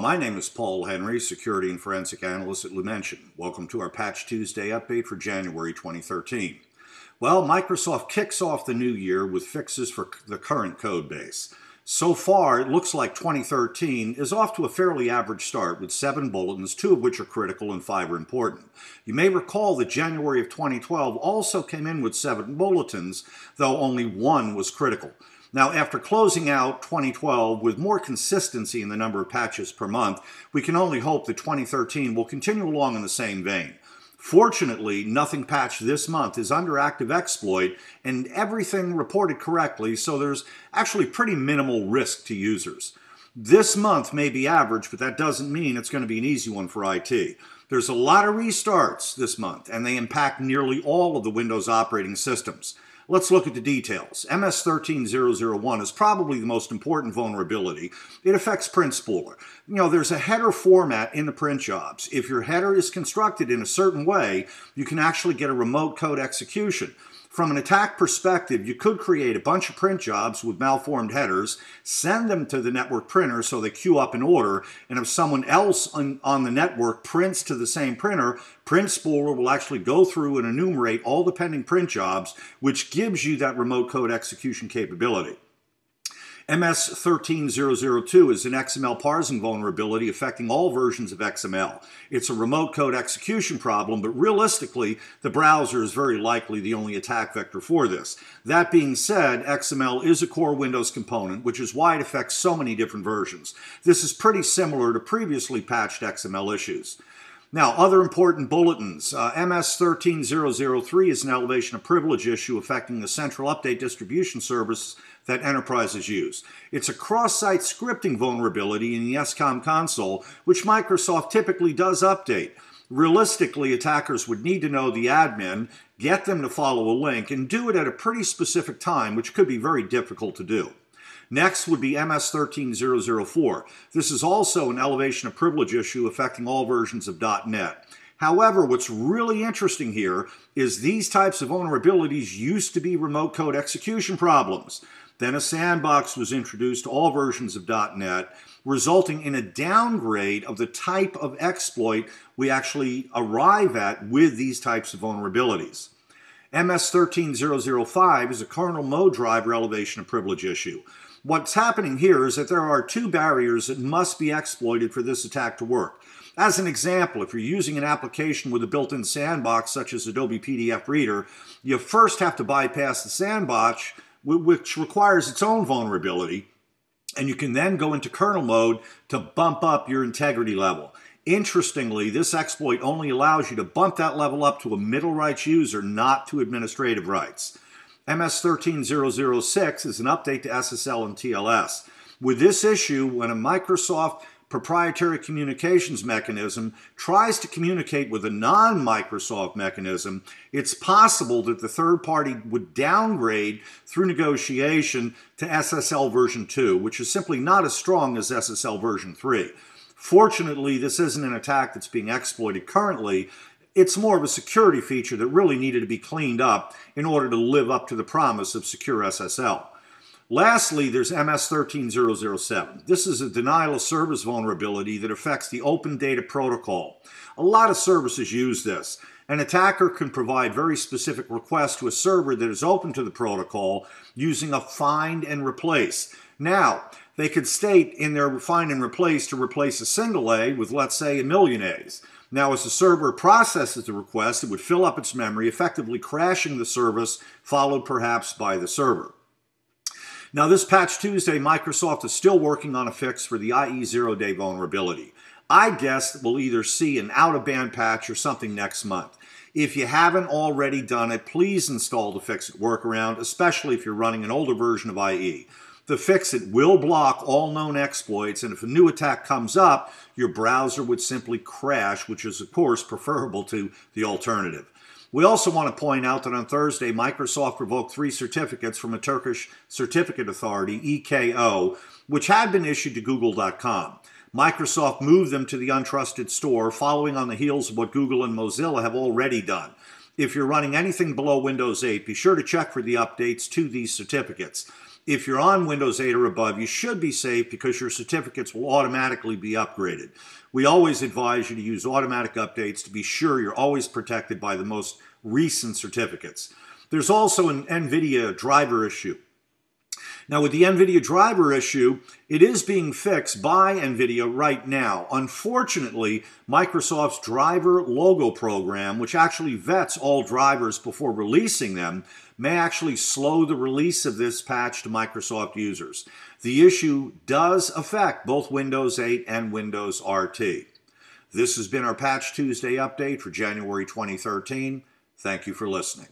my name is Paul Henry, Security and Forensic Analyst at Lumension. Welcome to our Patch Tuesday update for January 2013. Well, Microsoft kicks off the new year with fixes for the current code base. So far, it looks like 2013 is off to a fairly average start with 7 bulletins, 2 of which are critical and 5 are important. You may recall that January of 2012 also came in with 7 bulletins, though only 1 was critical. Now, after closing out 2012 with more consistency in the number of patches per month, we can only hope that 2013 will continue along in the same vein. Fortunately, nothing patched this month is under active exploit and everything reported correctly, so there's actually pretty minimal risk to users. This month may be average, but that doesn't mean it's going to be an easy one for IT. There's a lot of restarts this month, and they impact nearly all of the Windows operating systems. Let's look at the details. MS13001 is probably the most important vulnerability. It affects print spooler. There's a header format in the print jobs. If your header is constructed in a certain way, you can actually get a remote code execution. From an attack perspective, you could create a bunch of print jobs with malformed headers, send them to the network printer so they queue up in order, and if someone else on the network prints to the same printer, print spooler will actually go through and enumerate all the pending print jobs, which gives you that remote code execution capability. MS13002 is an XML parsing vulnerability affecting all versions of XML. It's a remote code execution problem, but realistically, the browser is very likely the only attack vector for this. That being said, XML is a core Windows component, which is why it affects so many different versions. This is pretty similar to previously patched XML issues. Now, other important bulletins. MS13003 is an elevation of privilege issue affecting the central update distribution service that enterprises use. It's a cross-site scripting vulnerability in the SCOM console, which Microsoft typically does update. Realistically, attackers would need to know the admin, get them to follow a link, and do it at a pretty specific time, which could be very difficult to do. Next would be MS13004. This is also an elevation of privilege issue affecting all versions of .NET. However, what's really interesting here is these types of vulnerabilities used to be remote code execution problems. Then a sandbox was introduced to all versions of .NET, resulting in a downgrade of the type of exploit we actually arrive at with these types of vulnerabilities. MS13005 is a Kernel-Mode driver elevation of privilege issue. What's happening here is that there are 2 barriers that must be exploited for this attack to work. As an example, if you're using an application with a built-in sandbox such as Adobe PDF Reader, you first have to bypass the sandbox, which requires its own vulnerability, and you can then go into kernel mode to bump up your integrity level. Interestingly, this exploit only allows you to bump that level up to a middle rights user, not to administrative rights. MS13006 is an update to SSL and TLS. With this issue, when a Microsoft proprietary communications mechanism tries to communicate with a non-Microsoft mechanism, it's possible that the third party would downgrade through negotiation to SSL version 2, which is simply not as strong as SSL version 3. Fortunately, this isn't an attack that's being exploited currently. It's more of a security feature that really needed to be cleaned up in order to live up to the promise of secure SSL. Lastly, there's MS13007. This is a denial of service vulnerability that affects the Open Data Protocol. A lot of services use this. An attacker can provide very specific requests to a server that is open to the protocol using a find and replace. Now, they could state in their find and replace to replace a single A with, let's say, a million A's. Now, as the server processes the request, it would fill up its memory, effectively crashing the service, followed perhaps by the server. Now, this Patch Tuesday, Microsoft is still working on a fix for the IE 0-day vulnerability. I guess we'll either see an out-of-band patch or something next month. If you haven't already done it, please install the fix-it workaround, especially if you're running an older version of IE. The fix-it will block all known exploits, and if a new attack comes up, your browser would simply crash, which is, of course, preferable to the alternative. We also want to point out that on Thursday, Microsoft revoked 3 certificates from a Turkish certificate authority, EKO, which had been issued to Google.com. Microsoft moved them to the untrusted store, following on the heels of what Google and Mozilla have already done. If you're running anything below Windows 8, be sure to check for the updates to these certificates. If you're on Windows 8 or above, you should be safe because your certificates will automatically be upgraded. We always advise you to use automatic updates to be sure you're always protected by the most recent certificates. There's also an Nvidia driver issue. Now, with the Nvidia driver issue, it is being fixed by Nvidia right now. Unfortunately, Microsoft's driver logo program, which actually vets all drivers before releasing them, may actually slow the release of this patch to Microsoft users. The issue does affect both Windows 8 and Windows RT. This has been our Patch Tuesday update for January 2013. Thank you for listening.